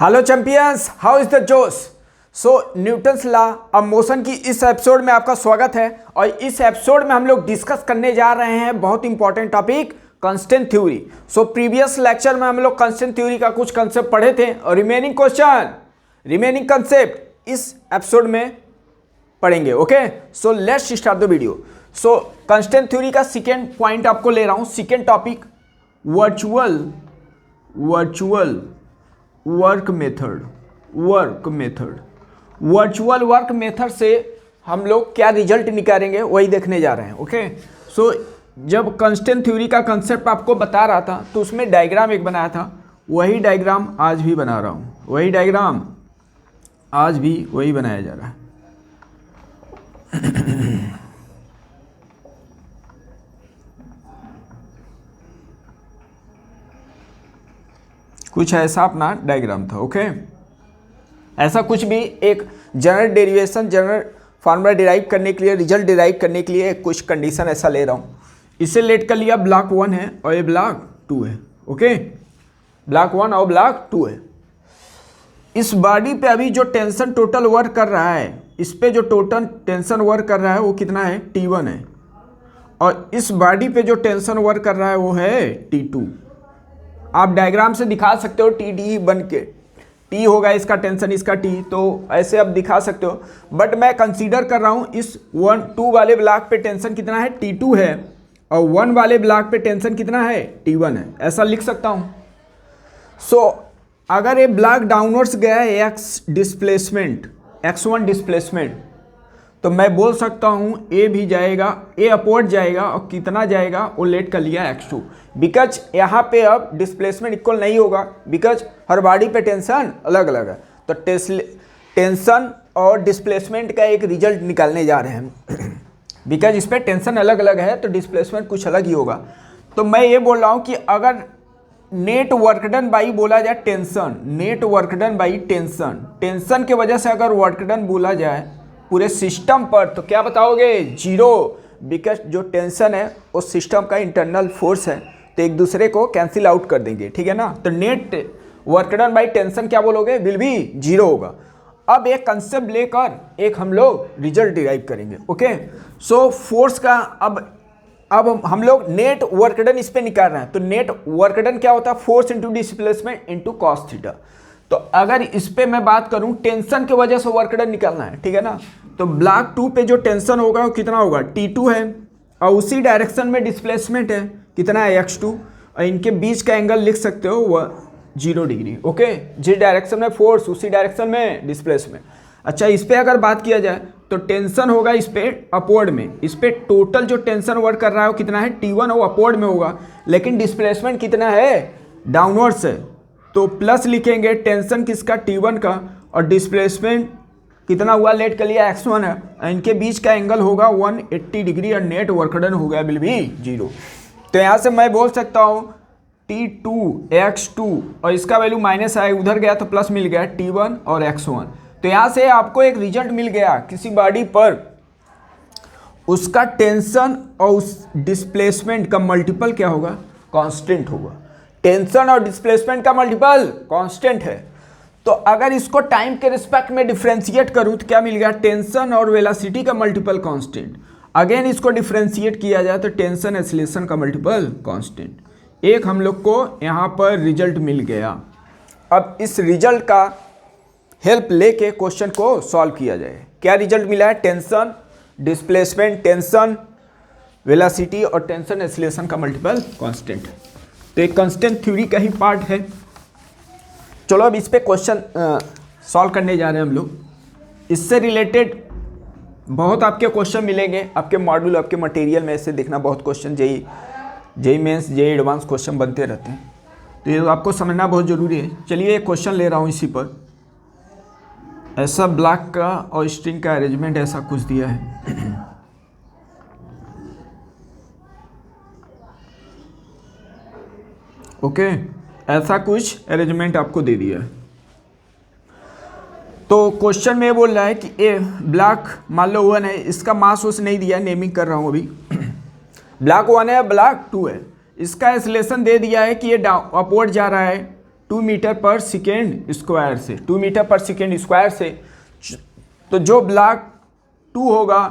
Hello champions, how is the जोश। सो Newton's law of motion की इस एपिसोड में आपका स्वागत है। और इस एपिसोड में हम लोग डिस्कस करने जा रहे हैं बहुत important topic, constant theory. So previous lecture में हम लोग कांस्टेंट थ्योरी का कुछ कंसेप्ट पढ़े थे और रिमेनिंग कंसेप्ट इस एपिसोड में पढ़ेंगे। Okay, so let's start the video. So constant theory का सेकेंड पॉइंट आपको ले रहा हूं, second topic virtual work method. Virtual work method से हम लोग क्या रिजल्ट निकालेंगे वही देखने जा रहे हैं। ओके, सो जब कांस्टेंट थ्योरी का कंसेप्ट आपको बता रहा था तो उसमें डायग्राम एक बनाया था, वही डायग्राम आज भी बना रहा हूँ, वही डायग्राम आज भी वही बनाया जा रहा है। कुछ ऐसा अपना डायग्राम था। ओके, ऐसा कुछ भी एक general derivation, general formula derive करने के लिए, रिजल्ट डिराइव करने के लिए कुछ कंडीशन ऐसा ले रहा हूँ। इसे लेट कर लिया ब्लॉक 1 है और ये ब्लॉक 2 है। ओके, ब्लॉक 1 और ब्लॉक 2 है। इस बॉडी पे अभी जो टेंशन टोटल वर्क कर रहा है, इस पे जो टोटल टेंशन वर्क कर रहा है वो कितना है, T1 है। और इस बॉडी पे जो टेंशन वर्क कर रहा है वो है T2। आप डायग्राम से दिखा सकते हो TD बन के, T होगा इसका टेंशन, इसका T, तो ऐसे आप दिखा सकते हो। बट मैं कंसीडर कर रहा हूँ इस 2 वाले ब्लॉक पे टेंशन कितना है, T2 है, और 1 वाले ब्लॉक पे टेंशन कितना है, T1 है। ऐसा लिख सकता हूँ। सो अगर ये ब्लॉक डाउनवर्ड्स गया है x डिस्प्लेसमेंट, x1 डिस्प्लेसमेंट, तो मैं बोल सकता हूँ ए भी जाएगा, ए अपवर्ड जाएगा और कितना जाएगा वो लेट कर लिया x2। बिकॉज यहाँ पे अब डिस्प्लेसमेंट इक्वल नहीं होगा, बिकॉज हर बॉडी पे टेंशन अलग अलग है। तो टेंशन और डिस्प्लेसमेंट का एक रिजल्ट निकालने जा रहे हैं। बिकॉज इस पर टेंशन अलग अलग है तो डिस्प्लेसमेंट कुछ अलग ही होगा। तो मैं ये बोल रहा हूँ कि अगर नेट वर्क डन बाई बोला जाए tension, net work done by tension, tension के वजह से अगर वर्क डन बोला जाए पूरे सिस्टम पर, तो क्या बताओगे, 0। बिकॉज जो टेंशन है वो सिस्टम का इंटरनल फोर्स है, तो एक दूसरे को कैंसिल आउट कर देंगे, ठीक है ना। तो net work done by tension क्या बोलोगे, विल बी 0 होगा। अब एक कंसेप्ट लेकर एक हम लोग रिजल्ट डिराइव करेंगे। ओके, सो फोर्स का अब हम लोग नेट वर्क डन इस पे निकाल रहे हैं। तो नेट वर्क डन क्या होता है, force into displacement into cos theta. तो अगर इस पे मैं बात करूं, टेंशन की वजह से वर्क डन निकालना है, ठीक है ना। तो ब्लॉक 2 पे जो टेंशन होगा वो कितना होगा, T2 है, और उसी डायरेक्शन में डिस्प्लेसमेंट है, कितना है, x2। और इनके बीच का एंगल लिख सकते हो वो 0 डिग्री। ओके, जिस डायरेक्शन में फोर्स उसी डायरेक्शन में डिस्प्लेसमेंट। अच्छा, इस पे अगर बात किया जाए तो टेंशन होगा इस पे अपवर्ड में, इस पे टोटल जो टेंशन वर्क कर रहा है वो कितना है, T1, वो अपवर्ड में होगा, लेकिन डिस्प्लेसमेंट कितना है, डाउनवर्ड्स है। तो प्लस लिखेंगे टेंशन किसका, T1 का, और डिस्प्लेसमेंट कितना हुआ, लेट कर लिया x1 है। इनके बीच का एंगल होगा 180 डिग्री और नेट वर्क डन हो गया विल बी 0। तो यहाँ से मैं बोल सकता हूँ T2 x2, और इसका वैल्यू माइनस आए, उधर गया तो प्लस मिल गया, T1 और x1। तो यहाँ से आपको एक रिजल्ट मिल गया, किसी बॉडी पर उसका टेंशन और उस डिस्प्लेसमेंट का मल्टीपल क्या होगा, कांस्टेंट होगा। टेंशन और डिस्प्लेसमेंट का मल्टीपल कांस्टेंट है। तो अगर इसको टाइम के रिस्पेक्ट में डिफ्रेंशिएट करूँ तो क्या मिल गया, टेंशन और वेलोसिटी का मल्टीपल कांस्टेंट। अगेन इसको डिफ्रेंशिएट किया जाए तो टेंशन एक्सीलरेशन का मल्टीपल कांस्टेंट। एक हम लोग को यहाँ पर रिजल्ट मिल गया। अब इस रिजल्ट का हेल्प लेके क्वेश्चन को सॉल्व किया जाए। क्या रिजल्ट मिला है, टेंशन, डिस्प्लेसमेंट, टेंशन, वेलोसिटी और टेंशन एक्सीलरेशन का मल्टीपल कांस्टेंट। तो एक कांस्टेंट थ्योरी का ही पार्ट है। चलो अब इस पे क्वेश्चन सॉल्व करने जा रहे हैं हम लोग। इससे रिलेटेड बहुत आपके क्वेश्चन मिलेंगे आपके मॉड्यूल, आपके मटेरियल में। ऐसे देखना बहुत question JEE mains, JEE advance question बनते रहते हैं, तो ये आपको समझना बहुत ज़रूरी है। चलिए एक क्वेश्चन ले रहा हूँ इसी पर। ऐसा ब्लॉक का और स्ट्रिंग का अरेंजमेंट ऐसा कुछ दिया है। ओके, ऐसा कुछ अरेंजमेंट आपको दे दिया है। तो क्वेश्चन में बोल रहा है कि ए ब्लॉक मान लो 1 है, इसका मास उस नहीं दिया है, नेमिंग कर रहा हूँ अभी। ब्लॉक 1 है, ब्लॉक 2 है, इसका एक्सीलरेशन दे दिया है कि ये अपवर्ड जा रहा है 2 मीटर पर सेकेंड स्क्वायर से, 2 मीटर पर सेकेंड स्क्वायर से, तो जो ब्लॉक 2 होगा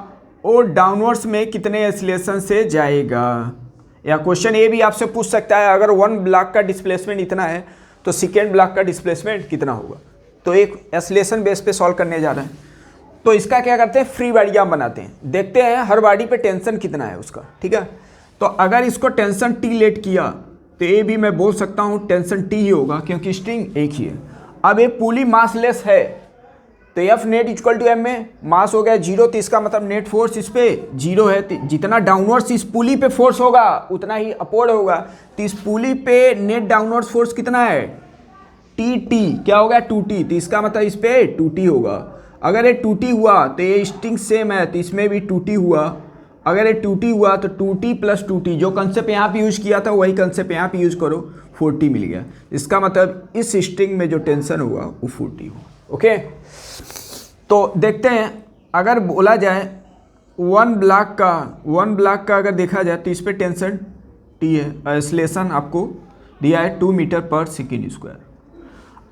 वो डाउनवर्ड्स में कितने एक्सीलरेशन से जाएगा। या क्वेश्चन ये भी आपसे पूछ सकता है अगर 1 ब्लॉक का डिस्प्लेसमेंट इतना है तो सेकेंड ब्लॉक का डिस्प्लेसमेंट कितना होगा। तो एक एक्सीलरेशन बेस पे सॉल्व करने जा रहे हैं। तो इसका क्या करते हैं, फ्री डायग्राम बनाते हैं, देखते हैं हर बॉडी पे टेंशन कितना है उसका, ठीक है। तो अगर इसको टेंशन टी लेट किया तो ये भी मैं बोल सकता हूँ टेंशन टी ही होगा क्योंकि स्ट्रिंग एक ही है। अब ये पुली मासलेस है तो F net equal to m में मास हो गया 0, तो इसका मतलब नेट फोर्स इस पे 0 है। तो जितना डाउनवर्ड्स इस पुली पे फोर्स होगा उतना ही अपवर्ड होगा। तो इस पुली पे नेट डाउनवर्ड्स फोर्स कितना है, टी टी क्या हो गया 2t, तो इसका मतलब इस पे 2t होगा। अगर ये 2t हुआ तो ये स्ट्रिंग सेम है तो इसमें भी 2t हुआ। अगर ये 2t हुआ तो 2t प्लस 2t, जो कंसेप्ट यहाँ पे यूज किया था वही कंसेप्ट यहाँ पे यूज करो, 4t मिल गया। इसका मतलब इस स्ट्रिंग में जो टेंशन होगा वो 4t होगा। ओके, तो देखते हैं अगर बोला जाए 1 ब्लॉक का अगर देखा जाए तो इस पे टेंशन t है, एक्सीलरेशन आपको दिया है 2 मीटर पर सेकेंड स्क्वायर।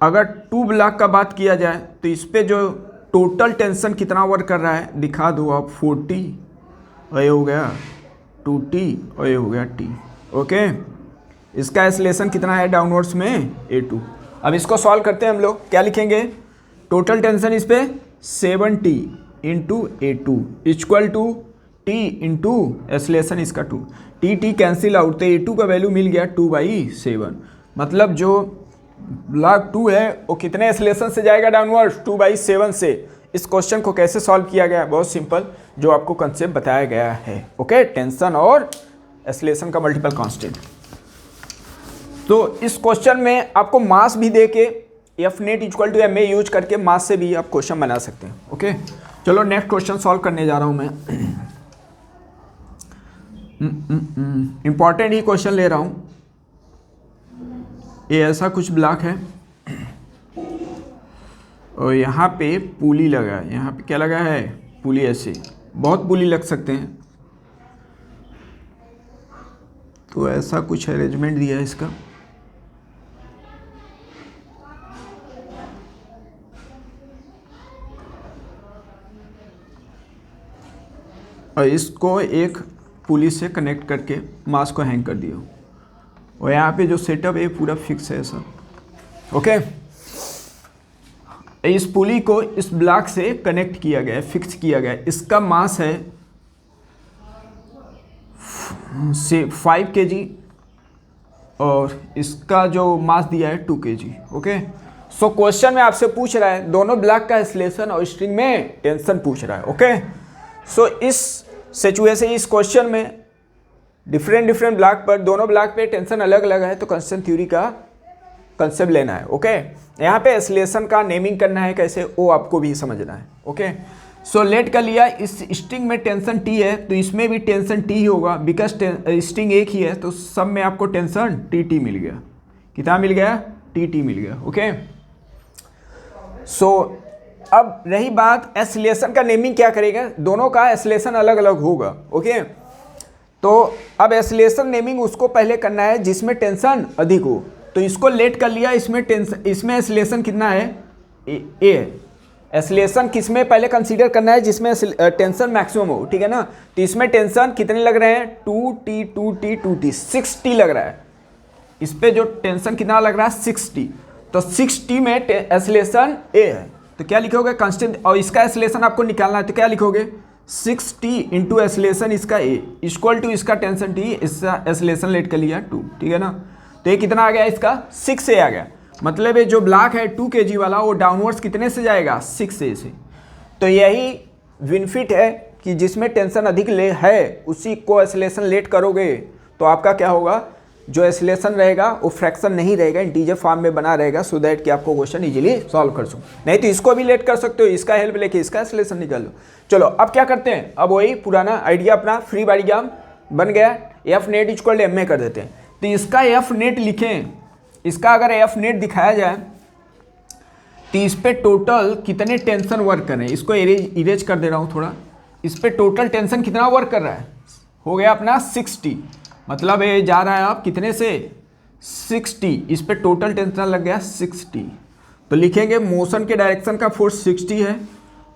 अगर 2 ब्लॉक का बात किया जाए तो इस पे जो टोटल टेंशन कितना वर्क कर रहा है दिखा दो आप, 4t और ये हो गया 2t और ये हो गया t। ओके, इसका एक्सीलरेशन कितना है डाउनवर्ड्स में a2। अब इसको सॉल्व करते हैं हम लोग, क्या लिखेंगे, टोटल टेंशन इस पे 7t into a2 equal to t into acceleration इसका 2, t कैंसिल आउट, तो a2 का वैल्यू मिल गया 2/7। मतलब जो ब्लॉक 2 है वो कितने एक्सीलरेशन से जाएगा डाउनवर्ड, 2/7 से। इस क्वेश्चन को कैसे सॉल्व किया गया है, बहुत सिंपल, जो आपको कंसेप्ट बताया गया है। ओके, टेंशन और एक्सीलरेशन का मल्टीपल कांस्टेंट। तो इस क्वेश्चन में आपको मास भी दे के F net equal to m a use करके मास से भी आप क्वेश्चन बना सकते हैं। ओके, चलो नेक्स्ट क्वेश्चन सॉल्व करने जा रहा हूं मैं। इंपॉर्टेंट ही क्वेश्चन ले रहा हूं। ये ऐसा कुछ ब्लॉक है और यहाँ पे पुली लगा है, यहाँ पे क्या लगा है, पुली, ऐसे बहुत पुली लग सकते हैं। तो ऐसा कुछ अरेंजमेंट दिया है इसका, और इसको एक पुली से कनेक्ट करके मास को हैंग कर दिया, और यहाँ पे जो सेटअप है पूरा फिक्स है ऐसा। ओके, इस पुली को इस ब्लॉक से कनेक्ट किया गया है, फिक्स किया गया है। इसका मास है 5 kg और इसका जो मास दिया है 2 kg। ओके, सो क्वेश्चन में आपसे पूछ रहा है दोनों ब्लॉक का एक्सीलरेशन और स्ट्रिंग में टेंशन पूछ रहा है। ओके, सो इस सिचुएशन, इस क्वेश्चन में डिफरेंट ब्लॉक पर, दोनों ब्लॉक पे टेंशन अलग अलग है, तो कंस्ट्रेंट थ्योरी का कंसेप्ट लेना है। ओके, यहाँ पे एक्सीलरेशन का नेमिंग करना है कैसे, वो आपको भी समझना है। ओके, सो लेट कर लिया, इस स्ट्रिंग में टेंशन टी है तो इसमें भी टेंशन टी ही होगा, बिकॉज स्ट्रिंग एक ही है, तो सब में आपको टेंशन टी मिल गया। कितना मिल गया, टी मिल गया। ओके, सो अब रही बात एक्सीलरेशन का नेमिंग क्या करेगा, दोनों का एक्सीलरेशन अलग अलग होगा। ओके, तो अब एक्सीलरेशन नेमिंग उसको पहले करना है जिसमें टेंशन अधिक हो, तो इसको लेट कर लिया, इसमें टेंशन, इसमें एक्सीलरेशन कितना है, ए है। एक्सीलरेशन किसमें पहले कंसीडर करना है, जिसमें टेंशन मैक्सिमम हो, ठीक है ना। तो इसमें टेंशन कितने लग रहे हैं, 2t 6t लग रहा है। इस पे जो टेंशन कितना लग रहा है, 6t, तो 6t में एक्सीलरेशन ए है, तो क्या लिखोगे, कांस्टेंट, और इसका एक्सीलरेशन आपको निकालना है, तो क्या लिखोगे, 6t इंटू एक्सीलरेशन इसका ए इक्वल टू इसका टेंशन टी, इसका एक्सीलरेशन लेट कर लिया 2, ठीक है ना। तो ये कितना आ गया, इसका 6 ए आ गया। मतलब ये जो ब्लॉक है 2 kg वाला वो डाउनवर्ड्स कितने से जाएगा, 6 ए से। तो यही बेनिफिट है कि जिसमें टेंशन अधिक ले है उसी को एक्सीलरेशन लेट करोगे तो आपका क्या होगा, जो एक्सीलरेशन रहेगा वो फ्रैक्शन नहीं रहेगा, इंटीजर फॉर्म में बना रहेगा, सो दैट कि आपको क्वेश्चन इजीली सॉल्व कर सको। नहीं तो इसको भी लेट कर सकते हो, इसका हेल्प लेके इसका एक्सीलरेशन निकाल लो। चलो अब क्या करते हैं, अब वही पुराना आइडिया अपना फ्री डायग्राम बन गया, एफ नेट इक्वल एम में कर देते हैं। तो इसका एफ नेट लिखें, इसका अगर एफ नेट दिखाया जाए तो इस पे टोटल कितने टेंशन वर्क कर रहे हैं, इसको इरेज कर दे रहा हूँ थोड़ा। इस पे टोटल टेंशन कितना वर्क कर रहा है, हो गया अपना 6t, मतलब ये जा रहा है आप कितने से, 60, इस पे टोटल टेंशन लग गया 60, तो लिखेंगे मोशन के डायरेक्शन का फोर्स 60 है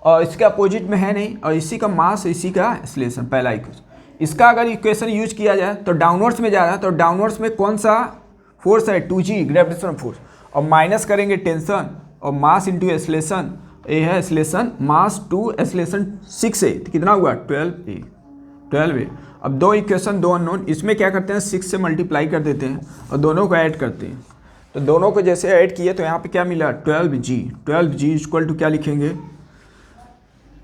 और इसके अपोजिट में है नहीं, और इसी का मास इसी का एक्सेलरेशन, पहला इक्वेशन। इसका अगर इक्वेशन यूज किया जाए तो डाउनवर्ड्स में जा रहा है, तो डाउनवर्ड्स में कौन सा फोर्स है, 2g ग्रेविटेशनल फोर्स, और माइनस करेंगे टेंशन और मास इंटू एक्सेलरेशन, ये है एक्सेलरेशन, मास टू एक्सेलरेशन 6 है, तो कितना हुआ 12a। अब दो इक्वेशन दो अननोन, इसमें क्या करते हैं 6 से मल्टीप्लाई कर देते हैं और दोनों को ऐड करते हैं, तो दोनों को जैसे ऐड किए तो यहाँ पे क्या मिला 12g इक्वल टू क्या लिखेंगे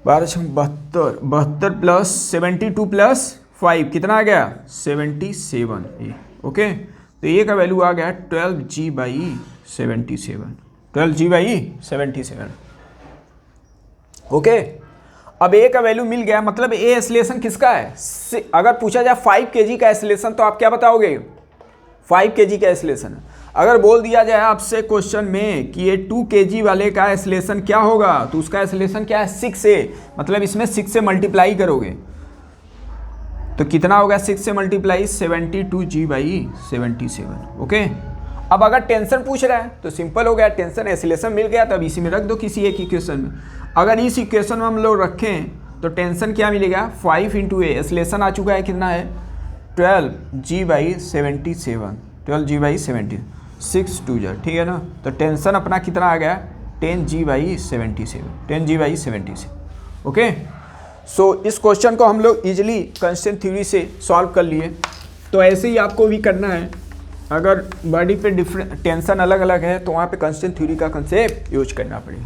1272 प्लस 72 प्लस 5 कितना आ गया 77 ओके, तो ये का वैल्यू आ गया 12g/77 ओके। अब ए का वैल्यू मिल गया, मतलब ए एक्सेलरेशन किसका है, अगर पूछा जाए 5 kg का एक्सेलरेशन तो आप क्या बताओगे 5 kg का एक्सेलरेशन। अगर बोल दिया जाए आपसे क्वेश्चन में कि ये 2 kg वाले का एक्सेलरेशन क्या होगा, तो उसका एक्सेलरेशन क्या है 6 है, मतलब इसमें 6 से मल्टीप्लाई करोगे तो कितना होगा 6 से मल्टीप्लाई 72g/77 ओके। अब अगर टेंशन पूछ रहा है तो सिंपल हो गया, टेंशन एक्सेलरेशन मिल गया तो अब इसी में रख दो किसी एक इक्वेशन में। अगर इस इक्वेशन में हम लोग रखें तो टेंशन क्या मिलेगा 5 × a, एक्सेलरेशन आ चुका है कितना है 12g/77 6 2 जा, ठीक है ना, तो टेंशन अपना कितना आ गया 10g/77 ओके। सो इस क्वेश्चन को हम लोग इजीली कांस्टेंट थ्योरी से सॉल्व कर लिए, तो ऐसे ही आपको भी करना है। अगर बॉडी पे डिफरेंट टेंशन अलग अलग है तो वहाँ पे कांस्टेंट थ्योरी का कंसेप्ट यूज करना पड़ेगा।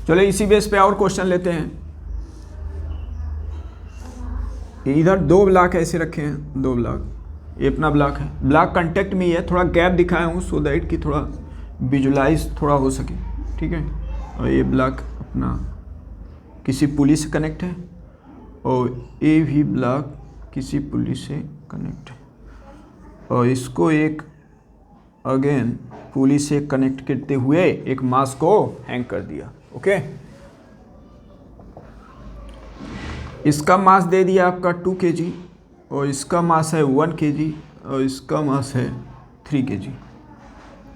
चलो इसी बेस पे और क्वेश्चन लेते हैं। इधर 2 ब्लॉक ऐसे रखे हैं, 2 ब्लॉक, ये अपना ब्लॉक है, ब्लॉक कांटेक्ट में ही है, थोड़ा गैप दिखाया हूँ सो दैट कि थोड़ा विजुलाइज थोड़ा हो सके, ठीक है। और ये ब्लॉक अपना किसी पुली से कनेक्ट है और ये भी ब्लॉक किसी पुली से कनेक्ट है, और इसको एक अगेन पुली से कनेक्ट करते हुए एक मास को हैंग कर दिया ओके। इसका मास दे दिया आपका 2 kg और इसका मास है 1 kg और इसका मास है 3 kg।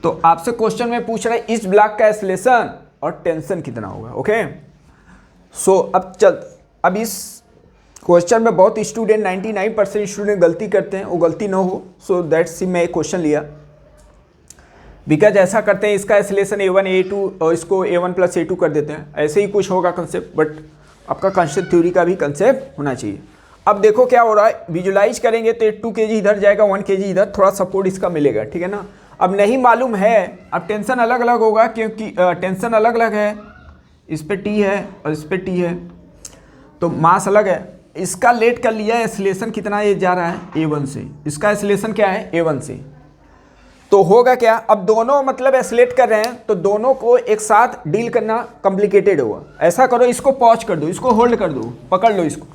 तो आपसे क्वेश्चन में पूछ रहा है इस ब्लॉक का एक्सेलरेशन और टेंशन कितना होगा ओके। सो अब इस क्वेश्चन में बहुत स्टूडेंट 99% स्टूडेंट गलती करते हैं, वो गलती ना हो सो दैट्स मैं एक क्वेश्चन लिया, बिकॉज ऐसा करते हैं इसका एक्सेलरेशन a1 a2 और इसको a1 + a2 कर देते हैं, ऐसे ही कुछ होगा कंसेप्ट, बट आपका कांस्टेंट थ्योरी का भी कंसेप्ट होना चाहिए। अब देखो क्या हो रहा है, विजुलाइज करेंगे तो 2 kg इधर जाएगा 1 kg इधर, थोड़ा सपोर्ट इसका मिलेगा, ठीक है ना। अब नहीं मालूम है, अब टेंशन अलग अलग होगा क्योंकि टेंशन अलग अलग है, इस पे T है और इस पे T है, तो मास अलग है। इसका लेट कर लिया, एक्सेलरेशन कितना ये जा रहा है a1 से, इसका एक्सेलरेशन क्या है a1 से, तो होगा क्या, अब दोनों मतलब एक्सेलरेट कर रहे हैं तो दोनों को एक साथ डील करना कॉम्प्लिकेटेड होगा। ऐसा करो, इसको पॉज कर दो, इसको होल्ड कर दो, पकड़ लो इसको,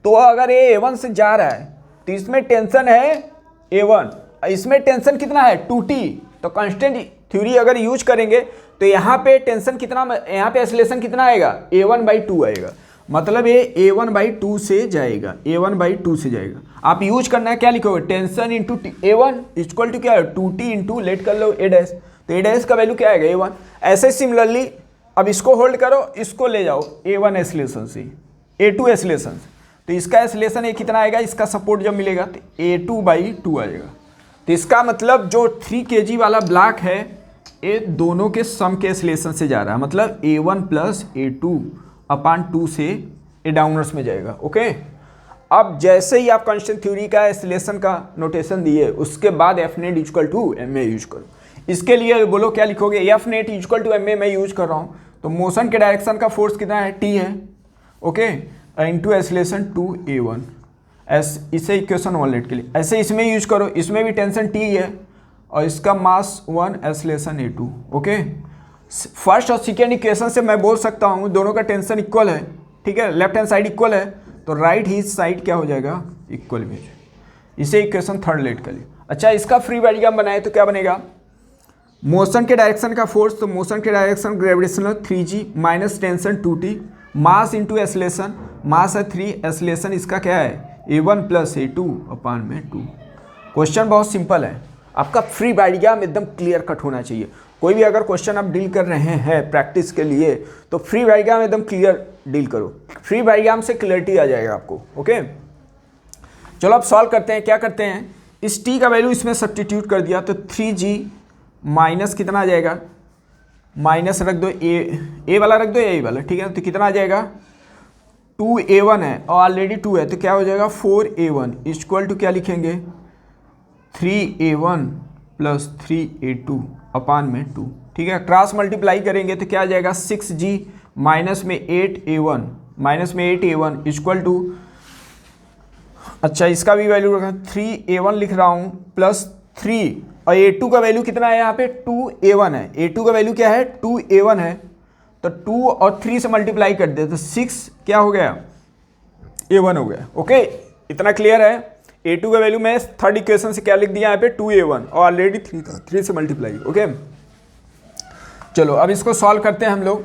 तो अगर ये a1 से जा रहा है तो इसमें टेंशन है a1, इसमें टेंशन कितना है 2t, तो कांस्टेंट थ्योरी अगर यूज करेंगे तो यहाँ पे टेंशन कितना, यहाँ पे एक्सेलरेशन कितना आएगा a1/2 आएगा, मतलब ये a1/2 से जाएगा, a1/2 से जाएगा। आप यूज करना है क्या लिखोगे tension into a1 equal to क्या है 2t इंटू लेट कर लो a', तो a' का वैल्यू क्या आएगा a1। ऐसे सिमिलरली अब इसको होल्ड करो, इसको ले जाओ a1 एक्सेलरेशन से a2 एक्सेलरेशन से, तो इसका एक्सेलरेशन ये कितना आएगा, इसका सपोर्ट जब मिलेगा तो a2/2 आएगा। तो इसका मतलब जो 3 kg वाला ब्लॉक है ये दोनों के सम के एक्सेलरेशन से जा रहा है, मतलब a1 + a2/2 से ये डाउनवर्ड्स में जाएगा ओके। अब जैसे ही आप कांस्टेंट थ्योरी का एक्सेलरेशन का नोटेशन दिए उसके बाद Fnet = ma यूज करो। इसके लिए बोलो क्या लिखोगे, Fnet = ma मैं यूज कर रहा हूँ, तो मोशन के डायरेक्शन का फोर्स कितना है T है ओके, इंटू एक्सेलरेशन 2a1, इसे इक्वेशन 1 लेट के लिए ऐसे इसमें यूज करो, इसमें भी टेंशन T है और इसका मास 1 एक्सेलरेशन a2 ओके। फर्स्ट और सेकेंड इक्वेशन से मैं बोल सकता हूँ दोनों का टेंशन इक्वल है, ठीक है, लेफ्ट हैंड साइड इक्वल है तो राइट ही साइड क्या हो जाएगा इक्वल भी हो जाएगा, इसे इक्वेशन 3 लेट कर लिया। अच्छा, इसका फ्री डायग्राम बनाए तो क्या बनेगा, मोशन के डायरेक्शन का फोर्स, तो मोशन के direction gravitational 3g minus tension 2t, mass into acceleration, mass है 3, एक्सेलरेशन इसका क्या है a1 + a2/2। क्वेश्चन बहुत सिंपल है। आपका फ्री डायग्राम एकदम क्लियर कट होना चाहिए। कोई भी अगर क्वेश्चन आप डील कर रहे हैं प्रैक्टिस के लिए तो फ्री डायग्राम एकदम क्लियर डील करो, फ्री डायग्राम से क्लियरिटी आ जाएगा आपको। ओके, चलो अब सॉल्व करते हैं। क्या करते हैं, इस t का वैल्यू इसमें सब्स्टिट्यूट कर दिया तो 3g माइनस कितना आ जाएगा, माइनस रख दो ए वाला रख दो ए वाला, ठीक है। तो कितना आ जाएगा, 2a1 है और ऑलरेडी 2 है तो क्या हो जाएगा 4a1 इक्वल टू क्या लिखेंगे 3a1 प्लस 3a2 अपान में 2, ठीक है। क्रॉस मल्टीप्लाई करेंगे तो क्या आ जाएगा 6g माइनस में 8a1 इक्वल टू, अच्छा इसका भी वैल्यू रखा 3a1 लिख रहा हूँ प्लस 3 और a2 का वैल्यू कितना है यहाँ पे 2a1 है, a2 का वैल्यू क्या है 2a1 है तो 2 और 3 से मल्टीप्लाई कर दे तो 6 क्या हो गया a1 हो गया। ओके, इतना क्लियर है। a2 का वैल्यू मैं थर्ड इक्वेशन से क्या लिख दिया यहाँ पे 2a1 और ऑलरेडी 3 था, 3 से मल्टीप्लाई। ओके, चलो अब इसको सॉल्व करते हैं हम लोग।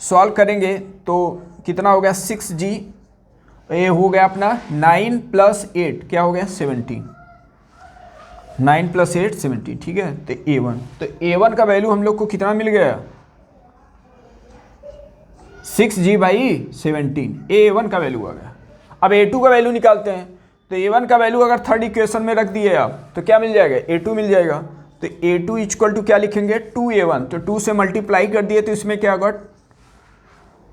सॉल्व करेंगे तो कितना हो गया 6g, ये हो गया अपना 9 प्लस 8 क्या हो गया 17, 9 प्लस 8 17, ठीक है। तो a1, तो a1 का वैल्यू हम लोग को कितना मिल गया 6g बाई 17, a1 का वैल्यू आ गया। अब a2 का वैल्यू निकालते हैं तो a1 का वैल्यू अगर थर्ड इक्वेशन में रख दिए आप तो क्या मिल जाएगा a2 मिल जाएगा। तो a2 इक्वल टू क्या लिखेंगे 2a1, तो 2 से मल्टीप्लाई कर दिए तो इसमें क्या होगा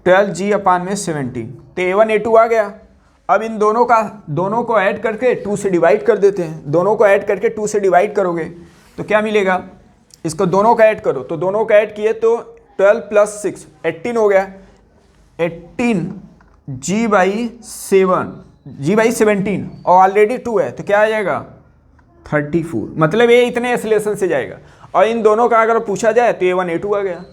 12g अपान में 17, तो a1 a2 आ गया। अब इन दोनों को ऐड करके 2 से डिवाइड कर देते हैं, दोनों को ऐड करके 2 से डिवाइड करोगे तो क्या मिलेगा, इसको दोनों का ऐड करो तो दोनों का ऐड किए तो 12 प्लस 6 18 हो गया, 18 g बाई 17 और ऑलरेडी 2 है तो क्या आ जाएगा 34, मतलब ये इतने एसलेशन से जाएगा। और इन दोनों का अगर पूछा जाए तो a1 a2 आ गया।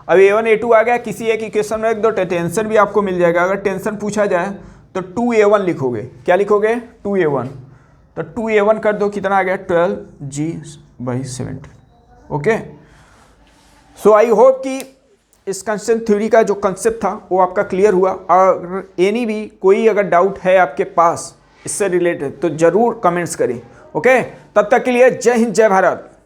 अब a1 a2 आ गया, किसी एक इक्वेशन में रख दो, टेंशन भी आपको मिल जाएगा। अगर टेंशन पूछा जाए तो 2a1 लिखोगे, क्या लिखोगे 2a1, तो 2a1 कर दो कितना आ गया 12g by 17। Okay, so I hope कि इस कंसेप्ट थ्योरी का जो कंसेप्ट था वो आपका क्लियर हुआ। और एनी भी कोई अगर डाउट है आपके पास इससे रिलेटेड तो ज़रूर कमेंट्स करें। ओके, तब तक के लिए जय हिंद जय भारत।